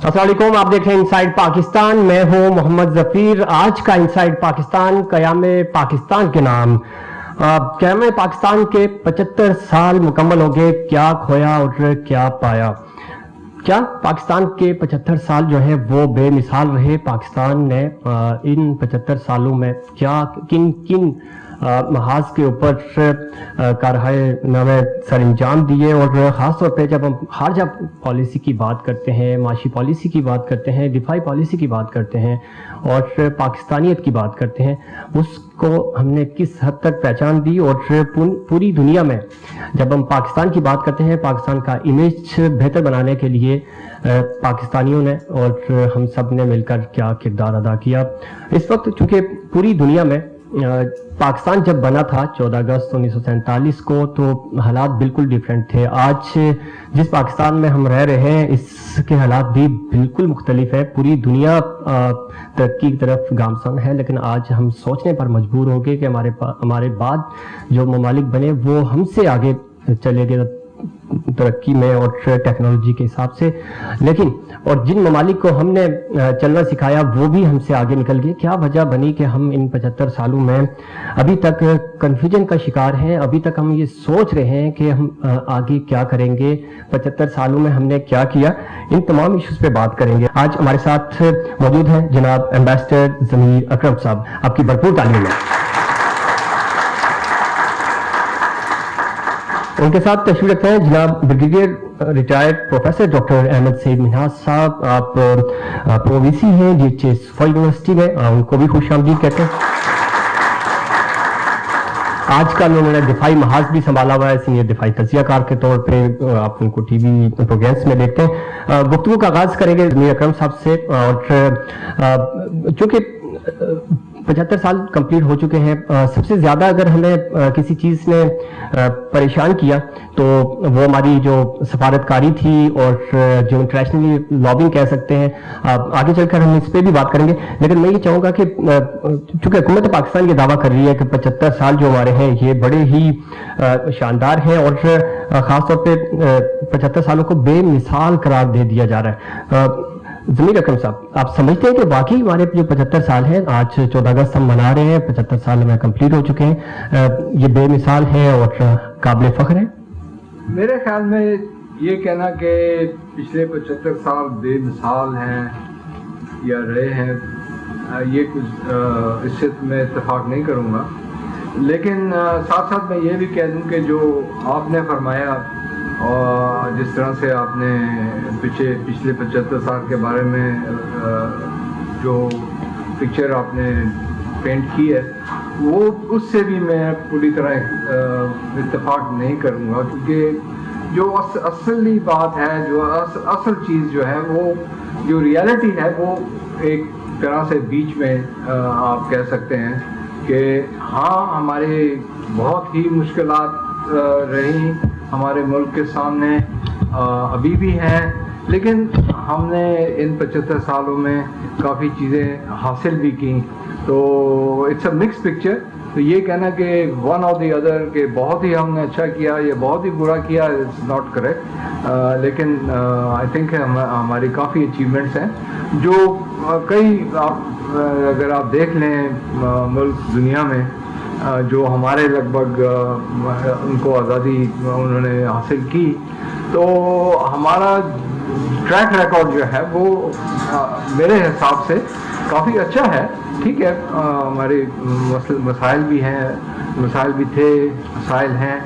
السلام علیکم، آپ دیکھ رہے ہیں انسائیڈ پاکستان. میں ہوں محمد ظفیر. آج کا انسائیڈ پاکستان قیام پاکستان کے نام. قیام پاکستان کے 75 سال مکمل ہو گئے. کیا کھویا اور کیا پایا؟ کیا پاکستان کے 75 سال جو ہیں وہ بے مثال رہے؟ پاکستان نے ان 75 سالوں میں کیا کن محاذ کے اوپر کارہائے نامے سر انجام دیے؟ اور خاص طور پہ جب ہم خارجہ پالیسی کی بات کرتے ہیں، معاشی پالیسی کی بات کرتے ہیں، دفاعی پالیسی کی بات کرتے ہیں اور پاکستانیت کی بات کرتے ہیں، اس کو ہم نے کس حد تک پہچان دی؟ اور پوری دنیا میں جب ہم پاکستان کی بات کرتے ہیں، پاکستان کا امیج بہتر بنانے کے لیے پاکستانیوں نے اور ہم سب نے مل کر کیا کردار ادا کیا؟ اس وقت چونکہ پوری دنیا میں پاکستان جب بنا تھا 14 اگست 1947 کو، تو حالات بالکل ڈیفرنٹ تھے. آج جس پاکستان میں ہم رہ رہے ہیں اس کے حالات بھی بالکل مختلف ہے. پوری دنیا ترقی کی طرف گامزن ہے، لیکن آج ہم سوچنے پر مجبور ہو گئے کہ ہمارے بعد جو ممالک بنے وہ ہم سے آگے چلے گئے ترقی میں اور ٹیکنالوجی کے حساب سے، لیکن اور جن ممالک کو ہم نے چلنا سکھایا وہ بھی ہم سے آگے نکل گئے. کیا وجہ بنی کہ ہم ان 75 سالوں میں ابھی تک کنفیوژن کا شکار ہیں؟ ابھی تک ہم یہ سوچ رہے ہیں کہ ہم آگے کیا کریں گے، 75 سالوں میں ہم نے کیا کیا؟ ان تمام ایشوز پہ بات کریں گے. آج ہمارے ساتھ موجود ہیں جناب ایمبیسڈر ضمیر اکرم صاحب. آپ کی بھرپور تعلیم ہے. ان کے ساتھ تشریف رکھتے ہیں جناب brigadier retired professor doctor Ahmed Saeed Minhaj sahab. آپ پرو وی سی ہیں جی صفا یونیورسٹی میں، ان کو بھی خوش آمدید کہتے ہیں. آج کل انہوں نے دفاعی محاذ بھی سنبھالا ہوا ہے، سینئر دفاعی تجزیہ کار کے طور پہ آپ ان کو ٹی وی پروگرامس میں دیکھتے ہیں. گفتگو کا آغاز کریں گے ضمیر اکرم صاحب سے. اور چونکہ 75 سال کمپلیٹ ہو چکے ہیں، سب سے زیادہ اگر ہمیں کسی چیز نے پریشان کیا تو وہ ہماری جو سفارتکاری تھی اور جو انٹرنیشنلی لابنگ کہہ سکتے ہیں. آگے چل کر ہم اس پہ بھی بات کریں گے، لیکن میں یہ چاہوں گا کہ چونکہ حکومت پاکستان یہ دعویٰ کر رہی ہے کہ 75 سال جو ہمارے ہیں یہ بڑے ہی شاندار ہیں اور خاص طور پہ 75 سالوں کو بے مثال قرار دے دیا جا رہا ہے. ضمیر اکرم صاحب، آپ سمجھتے ہیں کہ واقعی ہمارے جو 75 سال ہیں، آج 14 اگست ہم منا رہے ہیں، 75 سال ہمیں کمپلیٹ ہو چکے ہیں، یہ بے مثال ہیں اور قابل فخر ہیں؟ میرے خیال میں یہ کہنا کہ پچھلے 75 سال بے مثال ہیں یا رہے ہیں، یہ کچھ اس سے میں اتفاق نہیں کروں گا. لیکن ساتھ ساتھ میں یہ بھی کہہ دوں کہ جو آپ نے فرمایا اور جس طرح سے آپ نے پچھلے 75 سال کے بارے میں جو پکچر آپ نے پینٹ کی ہے، وہ اس سے بھی میں پوری طرح اتفاق نہیں کروں گا، کیونکہ جو اصلی بات ہے، جو اصل چیز جو ہے، وہ جو ریالٹی ہے وہ ایک طرح سے بیچ میں آپ کہہ سکتے ہیں کہ ہاں ہمارے بہت ہی مشکلات رہی ہمارے ملک کے سامنے، ابھی بھی ہیں، لیکن ہم نے ان 75 سالوں میں کافی چیزیں حاصل بھی کی. تو اٹس اے مکس پکچر. تو یہ کہنا کہ ون اور دی ادر کہ بہت ہی ہم نے اچھا کیا یا بہت ہی برا کیا، اٹس ناٹ کریکٹ. لیکن آئی تھنک ہماری کافی اچیومنٹس ہیں جو کئی اگر آپ دیکھ لیں ملک دنیا میں جو ہمارے لگ بھگ ان کو آزادی انہوں نے حاصل کی، تو ہمارا ٹریک ریکارڈ جو ہے وہ میرے حساب سے کافی اچھا ہے. ٹھیک ہے، ہمارے مسائل بھی ہیں، مسائل بھی تھے، مسائل ہیں،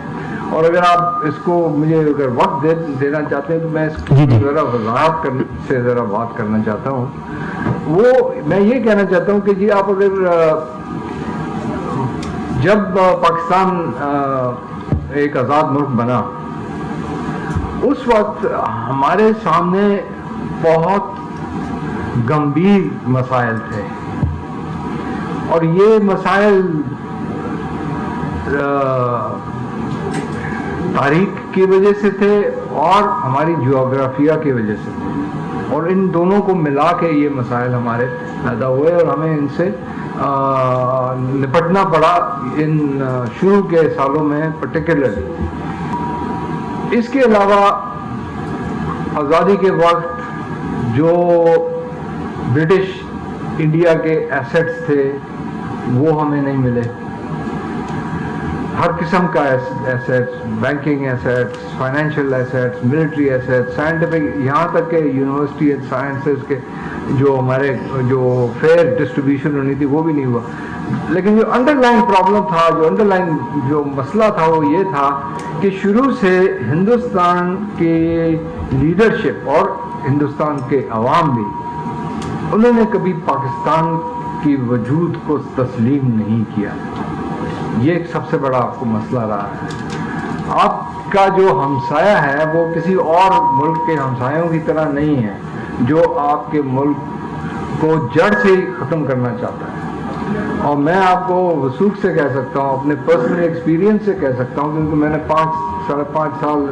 اور اگر آپ اس کو مجھے اگر وقت دینا چاہتے ہیں تو میں اس کو ذرا وضاحت سے ذرا بات کرنا چاہتا ہوں. وہ میں یہ کہنا چاہتا ہوں کہ جی آپ اگر جب پاکستان ایک آزاد ملک بنا، اس وقت ہمارے سامنے بہت گمبھیر مسائل تھے، اور یہ مسائل تاریخ کی وجہ سے تھے اور ہماری جغرافیہ کی وجہ سے تھے، اور ان دونوں کو ملا کے یہ مسائل ہمارے پیدا ہوئے اور ہمیں ان سے نپٹنا پڑا ان شروع کے سالوں میں پرٹیکولرلی. اس کے علاوہ آزادی کے وقت جو برٹش انڈیا کے ایسٹس تھے وہ ہمیں نہیں ملے. ہر قسم کا assets, banking assets, financial assets, military assets, scientific, یہاں تک کہ یونیورسٹی اینڈ سائنسز کے جو ہمارے جو فیئر ڈسٹریبیوشن ہونی تھی وہ بھی نہیں ہوا. لیکن جو انڈر لائن پرابلم تھا، جو انڈر لائن جو مسئلہ تھا وہ یہ تھا کہ شروع سے ہندوستان کی لیڈرشپ اور ہندوستان کے عوام بھی، انہوں نے کبھی پاکستان کی وجود کو تسلیم نہیں کیا. یہ ایک سب سے بڑا آپ کو مسئلہ رہا ہے. آپ کا جو ہمسایہ ہے وہ کسی اور ملک کے ہمسایوں کی طرح نہیں ہے جو آپ کے ملک کو جڑ سے ہی ختم کرنا چاہتا ہے. اور میں آپ کو وثوق سے کہہ سکتا ہوں، اپنے پرسنل ایکسپیرینس سے کہہ سکتا ہوں، کیونکہ میں نے 5.5 سال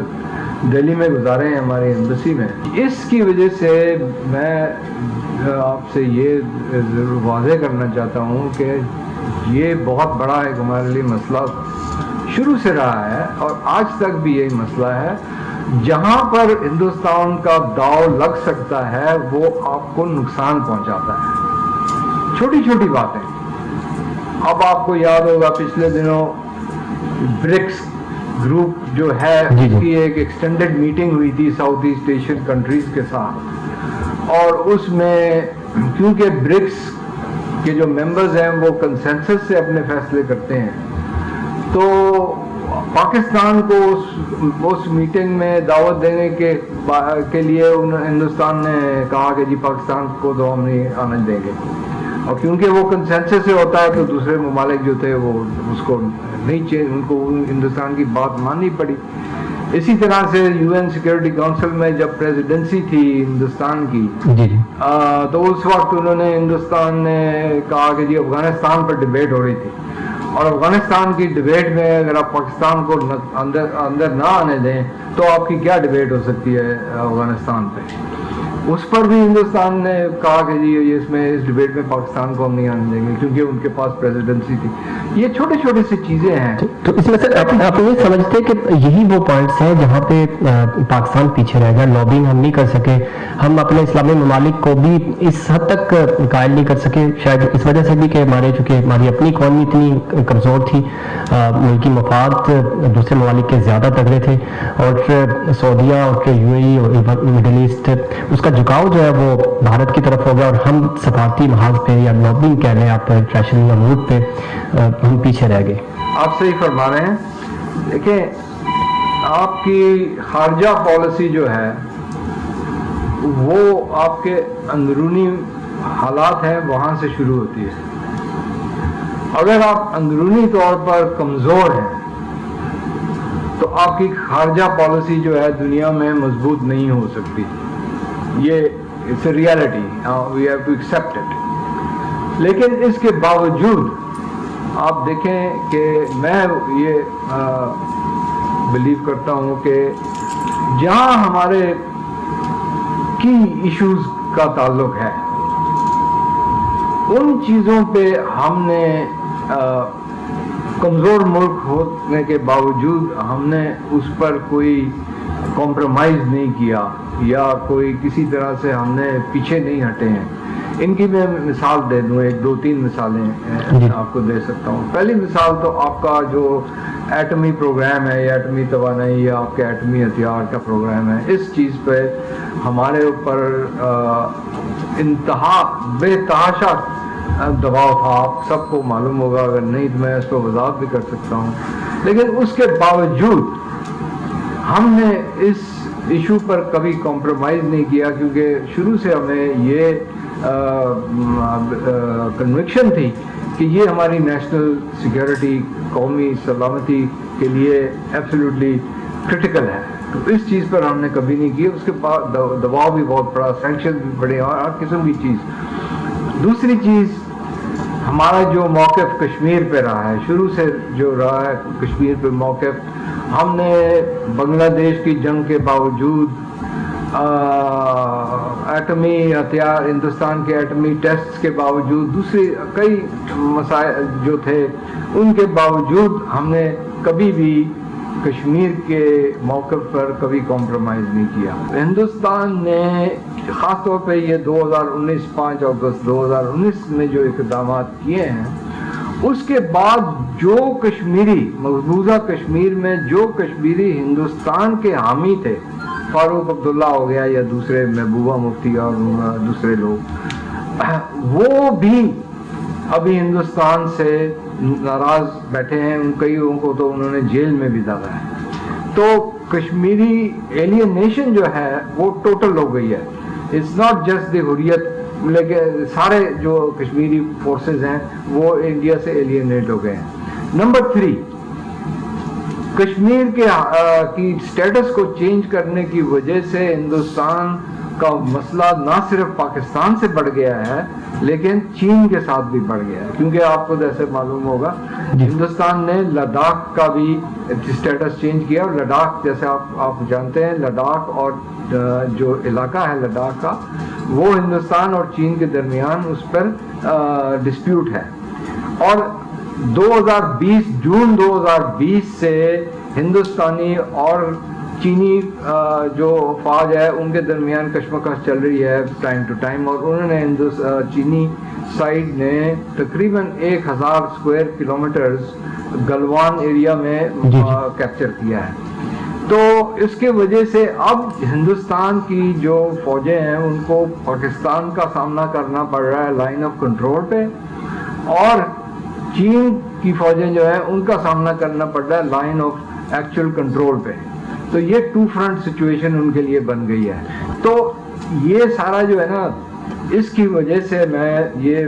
دہلی میں گزارے ہیں ہماری ایمبیسی میں. اس کی وجہ سے میں آپ سے یہ ضرور واضح کرنا چاہتا ہوں کہ یہ بہت بڑا ایک ہمارے لیے مسئلہ شروع سے رہا ہے اور آج تک بھی یہی مسئلہ ہے. جہاں پر ہندوستان کا داؤ لگ سکتا ہے وہ آپ کو نقصان پہنچاتا ہے. چھوٹی چھوٹی باتیں. اب آپ کو یاد ہوگا پچھلے دنوں برکس گروپ جو ہے اس کی ایک ایکسٹینڈڈ میٹنگ ہوئی تھی ساؤتھ ایسٹ ایشین کنٹریز کے ساتھ، اور اس میں کیونکہ برکس کے جو ممبرز ہیں وہ کنسنسس سے اپنے فیصلے کرتے ہیں، تو پاکستان کو اس میٹنگ میں دعوت دینے کے لیے ہندوستان نے کہا کہ جی پاکستان کو تو ہم نہیں آنے دیں گے. اور کیونکہ وہ کنسنسس سے ہوتا ہے تو دوسرے ممالک جو تھے وہ اس کو نہیں چینج، ان کو ہندوستان کی بات ماننی پڑی. اسی طرح سے یو این سیکورٹی کونسل میں جب پریزیڈنسی تھی ہندوستان کی تو اس وقت انہوں نے ہندوستان نے کہا کہ جی افغانستان پر ڈبیٹ ہو رہی تھی، اور افغانستان کی ڈبیٹ میں اگر آپ پاکستان کو اندر نہ آنے دیں تو آپ کی کیا ڈبیٹ ہو سکتی ہے افغانستان پہ. اس پر بھی ہندوستان نے کہا کہ جی اس ڈبیٹ میں پاکستان کو ہم نہیں آنے دیں گے کیونکہ ان کے پاس پریزیڈنسی تھی. یہ چھوٹے چھوٹے سی چیزیں ہیں. تو اس میں سر آپ یہ سمجھتے کہ یہی وہ پوائنٹس ہیں جہاں پہ پاکستان پیچھے رہ گیا، لابنگ ہم نہیں کر سکے، ہم اپنے اسلامی ممالک کو بھی اس حد تک قائل نہیں کر سکے، شاید اس وجہ سے بھی کہ چونکہ ہماری اپنی اکانومی اتنی کمزور تھی، ملکی مفاد دوسرے ممالک کے زیادہ تگڑے تھے، اور سعودیہ اور یو اے ای اور مڈل ایسٹ اس کا جھکاؤ جو ہے وہ بھارت کی طرف ہو گیا، اور ہم سفارتی محاذ پہ یا لابنگ کہہ لیں آپ انٹرنیشنل امور پہ ہم پیچھے رہ گئے. آپ صحیح فرما رہے ہیں. دیکھیں آپ کی خارجہ پالیسی جو ہے وہ آپ کے اندرونی حالات ہیں وہاں سے شروع ہوتی ہے. اگر آپ اندرونی طور پر کمزور ہیں تو آپ کی خارجہ پالیسی جو ہے دنیا میں مضبوط نہیں ہو سکتی. یہ it's a reality, we have to accept it. لیکن اس کے باوجود آپ دیکھیں کہ میں یہ بلیو کرتا ہوں کہ جہاں ہمارے کی ایشوز کا تعلق ہے ان چیزوں پہ ہم نے کمزور ملک ہونے کے باوجود ہم نے اس پر کوئی کمپرومائز نہیں کیا یا کوئی کسی طرح سے ہم نے پیچھے نہیں ہٹے ہیں. ان کی میں مثال دے دوں، 2-3 مثالیں آپ کو دے سکتا ہوں. پہلی مثال تو آپ کا جو ایٹمی پروگرام ہے یا ایٹمی توانائی یا آپ کے ایٹمی ہتھیار کا پروگرام ہے، اس چیز پہ ہمارے اوپر انتہا بے تحاشا دباؤ تھا. آپ سب کو معلوم ہوگا، اگر نہیں تو میں اس کو وضاحت بھی کر سکتا ہوں. لیکن اس کے باوجود ہم نے اس ایشو پر کبھی کمپرومائز نہیں کیا کیونکہ شروع سے ہمیں یہ کنوکشن تھی کہ یہ ہماری نیشنل سیکیورٹی، قومی سلامتی کے لیے ایبسلیوٹلی کرٹیکل ہے. تو اس چیز پر ہم نے کبھی نہیں کیا. اس کے بعد دباؤ بھی بہت بڑا، سینکشن بھی بڑے اور ہر قسم کی چیز. دوسری چیز، ہمارا جو موقف کشمیر پہ رہا ہے، شروع سے جو رہا ہے کشمیر پہ موقف، ہم نے بنگلہ دیش کی جنگ کے باوجود ایٹمی ہتھیار، ہندوستان کے ایٹمی ٹیسٹ کے باوجود، دوسری کئی مسائل جو تھے ان کے باوجود ہم نے کبھی بھی کشمیر کے موقف پر کبھی کمپرومائز نہیں کیا. ہندوستان نے خاص طور پہ یہ 2019 5 اگست 2019 میں جو اقدامات کیے ہیں، اس کے بعد جو کشمیری مقبوضہ کشمیر میں جو کشمیری ہندوستان کے حامی تھے، فاروق عبداللہ ہو گیا یا دوسرے محبوبہ مفتی اور دوسرے لوگ، وہ بھی ابھی ہندوستان سے ناراض بیٹھے ہیں. ان کئیوں کو تو انہوں نے جیل میں بھی ڈالا ہے. تو کشمیری ایلینیشن جو ہے وہ ٹوٹل ہو گئی ہے. اٹس ناٹ جسٹ دی حریت، لیکن سارے جو کشمیری فورسز ہیں وہ انڈیا سے ایلینیٹ ہو گئے ہیں. نمبر 3، کشمیر کی سٹیٹس کو چینج کرنے کی وجہ سے ہندوستان کا مسئلہ نہ صرف پاکستان سے بڑھ گیا ہے لیکن چین کے ساتھ بھی بڑھ گیا ہے. کیونکہ آپ کو جیسے معلوم ہوگا ہندوستان نے لداخ کا بھی سٹیٹس چینج کیا، اور لداخ جیسے آپ جانتے ہیں، لداخ اور جو علاقہ ہے لداخ کا وہ ہندوستان اور چین کے درمیان اس پر ڈسپیوٹ ہے. اور 2020 جون 2020 سے ہندوستانی اور چینی جو فوج ہے ان کے درمیان کشمکش چل رہی ہے ٹائم ٹو ٹائم، اور انہوں نے چینی سائڈ نے تقریباً 1000 اسکوائر کلومیٹرز گلوان ایریا میں کیپچر کیا ہے. تو اس کے وجہ سے اب ہندوستان کی جو فوجیں ہیں ان کو پاکستان کا سامنا کرنا پڑ رہا ہے لائن آف کنٹرول پہ، اور چین کی فوجیں جو ہیں ان کا سامنا کرنا پڑ رہا ہے لائن آف ایکچوئل کنٹرول پہ. تو یہ 2 فرنٹ سچویشن ان کے لیے بن گئی ہے. تو یہ سارا جو ہے نا، اس کی وجہ سے میں یہ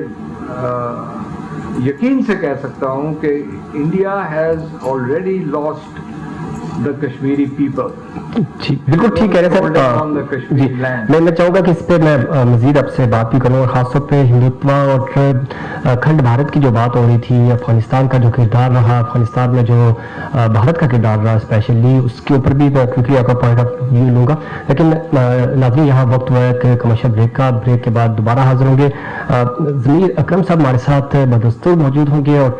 یقین سے کہہ سکتا ہوں کہ India has already last the Kashmiri people. بالکل ٹھیک کہہ رہے ہیں. میں چاہوں گا کہ اس پہ میں مزید اب سے بات بھی کروں، اور خاص طور پہ ہندوتوا اور کھنڈ بھارت کی جو بات ہو رہی تھی، افغانستان کا جو کردار رہا، افغانستان میں جو بھارت کا کردار رہا اسپیشلی، اس کے اوپر بھی میں کیونکہ آپ کا پوائنٹ آف ویو لوں گا. لیکن ناظرین یہاں وقت ہوا ہے کہ کمرشل بریک کے بعد دوبارہ حاضر ہوں گے. ضمیر اکرم صاحب ہمارے ساتھ بدستور موجود ہوں گے، اور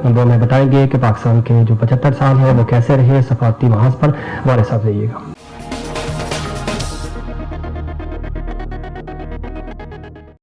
وہ ہمیں بتائیں گے کہ پاکستان کے جو 75 سال ہیں وہ کیسے رہے سفارتی محاذ پر. ہمارے ساتھ رہیے گا.